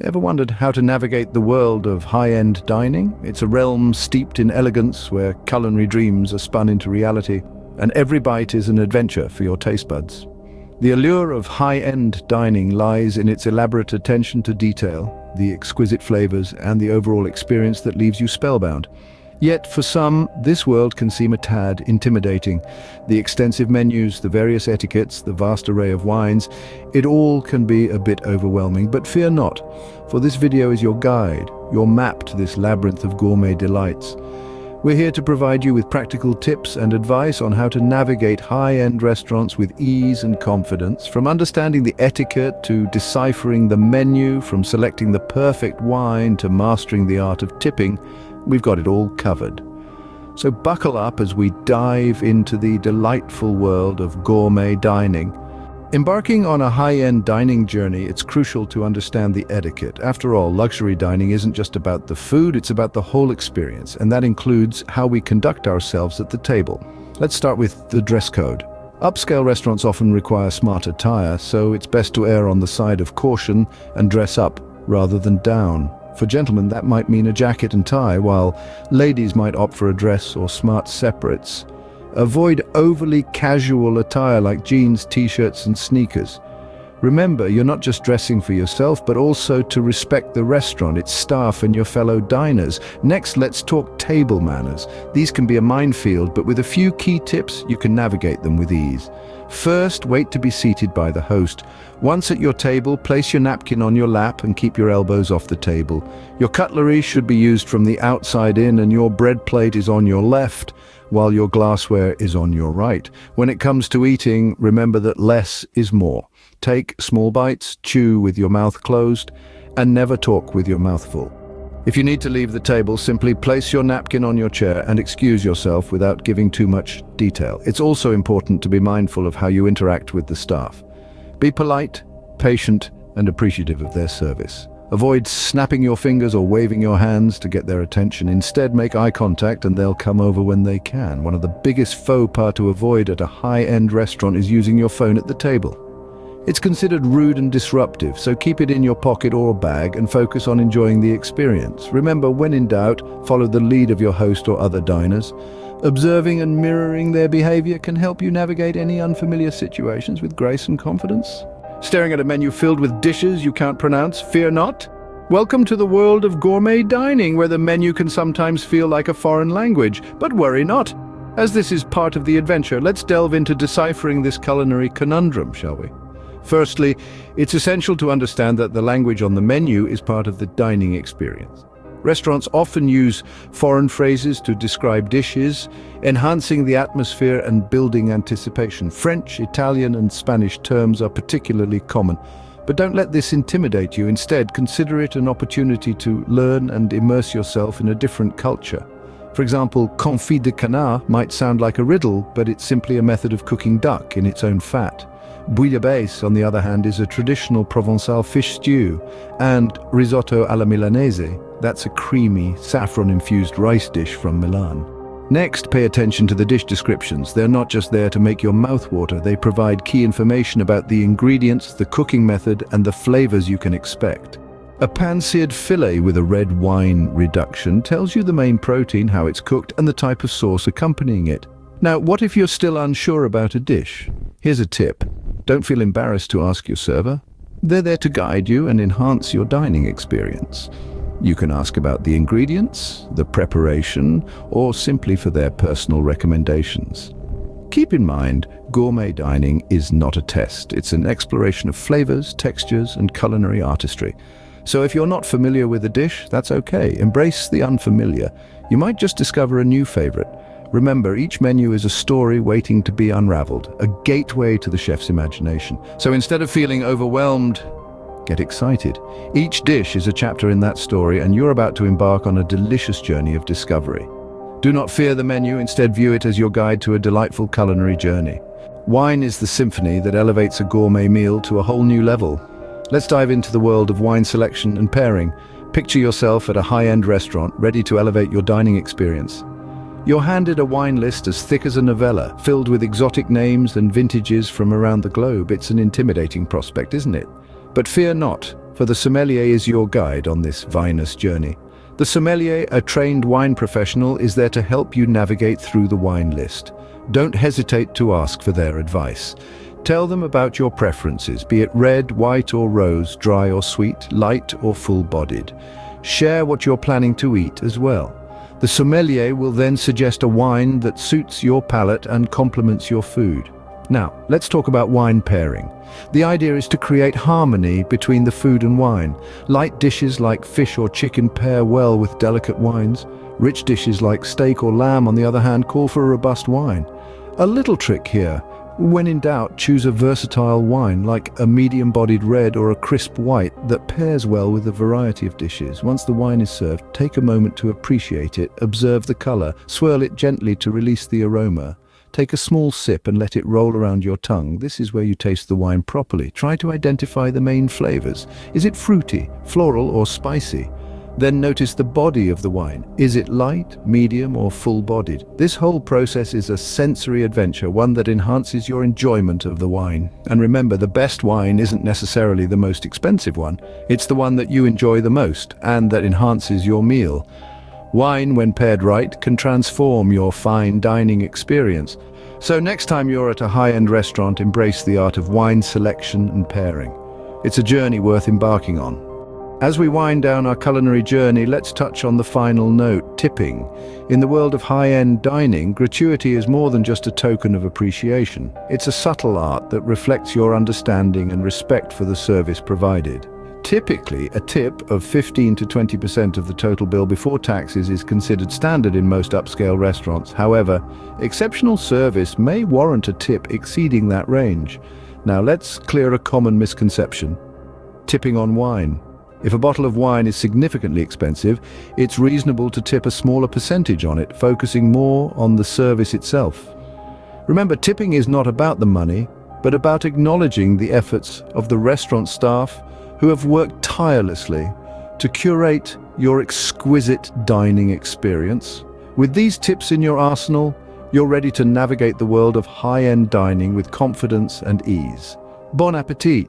Ever wondered how to navigate the world of high-end dining? It's a realm steeped in elegance where culinary dreams are spun into reality, and every bite is an adventure for your taste buds. The allure of high-end dining lies in its elaborate attention to detail, the exquisite flavors, and the overall experience that leaves you spellbound. Yet, for some, this world can seem a tad intimidating. The extensive menus, the various etiquettes, the vast array of wines, it all can be a bit overwhelming. But fear not, for this video is your guide, your map to this labyrinth of gourmet delights. We're here to provide you with practical tips and advice on how to navigate high-end restaurants with ease and confidence, from understanding the etiquette to deciphering the menu, from selecting the perfect wine to mastering the art of tipping. We've got it all covered. So buckle up as we dive into the delightful world of gourmet dining. Embarking on a high-end dining journey, it's crucial to understand the etiquette. After all, luxury dining isn't just about the food, it's about the whole experience, and that includes how we conduct ourselves at the table. Let's start with the dress code. Upscale restaurants often require smart attire, so it's best to err on the side of caution and dress up rather than down. For gentlemen, that might mean a jacket and tie, while ladies might opt for a dress or smart separates. Avoid overly casual attire like jeans, t-shirts, and sneakers. Remember, you're not just dressing for yourself, but also to respect the restaurant, its staff, and your fellow diners. Next, let's talk table manners. These can be a minefield, but with a few key tips, you can navigate them with ease. First, wait to be seated by the host. Once at your table, place your napkin on your lap and keep your elbows off the table. Your cutlery should be used from the outside in, and your bread plate is on your left, while your glassware is on your right. When it comes to eating, remember that less is more. Take small bites, chew with your mouth closed, and never talk with your mouth full. If you need to leave the table, simply place your napkin on your chair and excuse yourself without giving too much detail. It's also important to be mindful of how you interact with the staff. Be polite, patient, and appreciative of their service. Avoid snapping your fingers or waving your hands to get their attention. Instead, make eye contact and they'll come over when they can. One of the biggest faux pas to avoid at a high-end restaurant is using your phone at the table. It's considered rude and disruptive, so keep it in your pocket or bag and focus on enjoying the experience. Remember, when in doubt, follow the lead of your host or other diners. Observing and mirroring their behavior can help you navigate any unfamiliar situations with grace and confidence. Staring at a menu filled with dishes you can't pronounce? Fear not. Welcome to the world of gourmet dining, where the menu can sometimes feel like a foreign language. But worry not. As this is part of the adventure, let's delve into deciphering this culinary conundrum, shall we? Firstly, it's essential to understand that the language on the menu is part of the dining experience. Restaurants often use foreign phrases to describe dishes, enhancing the atmosphere and building anticipation. French, Italian, and Spanish terms are particularly common. But don't let this intimidate you. Instead, consider it an opportunity to learn and immerse yourself in a different culture. For example, confit de canard might sound like a riddle, but it's simply a method of cooking duck in its own fat. Bouillabaisse, on the other hand, is a traditional Provençal fish stew, and risotto alla milanese, that's a creamy, saffron-infused rice dish from Milan. Next, pay attention to the dish descriptions. They're not just there to make your mouth water, they provide key information about the ingredients, the cooking method, and the flavors you can expect. A pan-seared fillet with a red wine reduction tells you the main protein, how it's cooked, and the type of sauce accompanying it. Now, what if you're still unsure about a dish? Here's a tip. Don't feel embarrassed to ask your server. They're there to guide you and enhance your dining experience. You can ask about the ingredients, the preparation, or simply for their personal recommendations. Keep in mind, gourmet dining is not a test. It's an exploration of flavors, textures, and culinary artistry. So if you're not familiar with a dish, that's okay. Embrace the unfamiliar. You might just discover a new favorite. Remember, each menu is a story waiting to be unraveled, a gateway to the chef's imagination. So instead of feeling overwhelmed, get excited. Each dish is a chapter in that story, and you're about to embark on a delicious journey of discovery. Do not fear the menu, instead view it as your guide to a delightful culinary journey. Wine is the symphony that elevates a gourmet meal to a whole new level. Let's dive into the world of wine selection and pairing. Picture yourself at a high-end restaurant, ready to elevate your dining experience. You're handed a wine list as thick as a novella, filled with exotic names and vintages from around the globe. It's an intimidating prospect, isn't it? But fear not, for the sommelier is your guide on this vinous journey. The sommelier, a trained wine professional, is there to help you navigate through the wine list. Don't hesitate to ask for their advice. Tell them about your preferences, be it red, white or rose, dry or sweet, light or full-bodied. Share what you're planning to eat as well. The sommelier will then suggest a wine that suits your palate and complements your food. Now, let's talk about wine pairing. The idea is to create harmony between the food and wine. Light dishes like fish or chicken pair well with delicate wines. Rich dishes like steak or lamb, on the other hand, call for a robust wine. A little trick here: when in doubt, choose a versatile wine like a medium-bodied red or a crisp white that pairs well with a variety of dishes. Once the wine is served, take a moment to appreciate it, observe the color, swirl it gently to release the aroma. Take a small sip and let it roll around your tongue. This is where you taste the wine properly. Try to identify the main flavors. Is it fruity, floral, or spicy? Then notice the body of the wine. Is it light, medium, or full-bodied? This whole process is a sensory adventure, one that enhances your enjoyment of the wine. And remember, the best wine isn't necessarily the most expensive one. It's the one that you enjoy the most and that enhances your meal. Wine, when paired right, can transform your fine dining experience. So next time you're at a high-end restaurant, embrace the art of wine selection and pairing. It's a journey worth embarking on. As we wind down our culinary journey, let's touch on the final note: tipping. In the world of high-end dining, gratuity is more than just a token of appreciation. It's a subtle art that reflects your understanding and respect for the service provided. Typically, a tip of 15 to 20% of the total bill before taxes is considered standard in most upscale restaurants. However, exceptional service may warrant a tip exceeding that range. Now let's clear a common misconception: tipping on wine. If a bottle of wine is significantly expensive, it's reasonable to tip a smaller percentage on it, focusing more on the service itself. Remember, tipping is not about the money, but about acknowledging the efforts of the restaurant staff who have worked tirelessly to curate your exquisite dining experience. With these tips in your arsenal, you're ready to navigate the world of high-end dining with confidence and ease. Bon appétit!